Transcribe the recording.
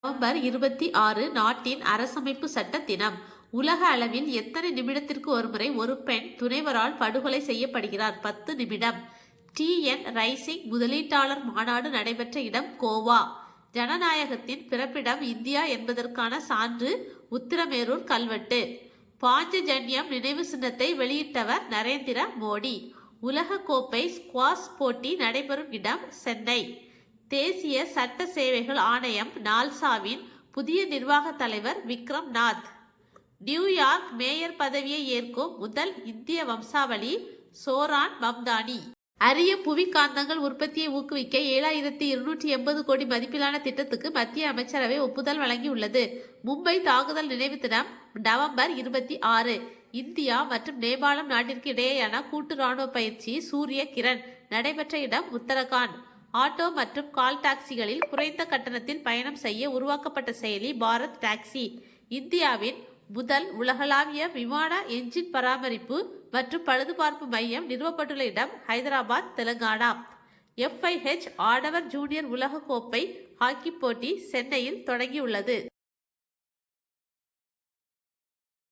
November 26 நாட்டின் அரசமைப்பு சட்ட தினம். உலக அளவில் எத்தனை நிமிடத்திற்கு ஒருமுறை ஒரு பெண் துணைவரால் படுகொலை செய்யப்படுகிறார்? 10 நிமிடம். TN ரைசிங் முதலீட்டாளர் மாநாடு நடைபெற்ற இடம் கோவா. ஜனநாயகத்தின் பிறப்பிடம் இந்தியா என்பதற்கான சான்று உத்திரமேரூர் கல்வெட்டு. பாஞ்சஜன்யம் நினைவு சின்னத்தை வெளியிட்டவர் நரேந்திர மோடி. உலக கோப்பை ஸ்குவாஷ் போட்டி நடைபெறும் இடம் சென்னை. தேசிய சட்ட சேவைகள் ஆணையம் நால்சாவின் புதிய நிர்வாக தலைவர் விக்ரம் நாத். நியூயார்க் மேயர் பதவியை ஏற்கும் முதல் இந்திய வம்சாவளி சோரான் மம்தானி. அரிய புவி காந்தங்கள் உற்பத்தியை ஊக்குவிக்க 7280 கோடி மதிப்பிலான திட்டத்துக்கு மத்திய அமைச்சரவை ஒப்புதல் வழங்கியுள்ளது. மும்பை தாக்குதல் நினைவு தினம் நவம்பர் 26. இந்தியா மற்றும் நேபாளம் நாட்டிற்கு இடையேயான கூட்டு ராணுவ பயிற்சி சூரிய கிரண் நடைபெற்ற இடம் உத்தரகாண்ட். ஆட்டோ மற்றும் கால் டாக்ஸிகளில் குறைந்த கட்டணத்தில் பயணம் செய்ய உருவாக்கப்பட்ட செயலி பாரத் டாக்ஸி. இந்தியாவின் முதல் உலகளாவிய விமான என்ஜின் பராமரிப்பு மற்றும் பழுதுபார்ப்பு மையம் நிறுவப்பட்டுள்ள இடம் ஹைதராபாத், தெலுங்கானா. FIH ஆடவர் ஜூனியர் உலக கோப்பை ஹாக்கி போட்டி சென்னையில் தொடங்கியுள்ளது.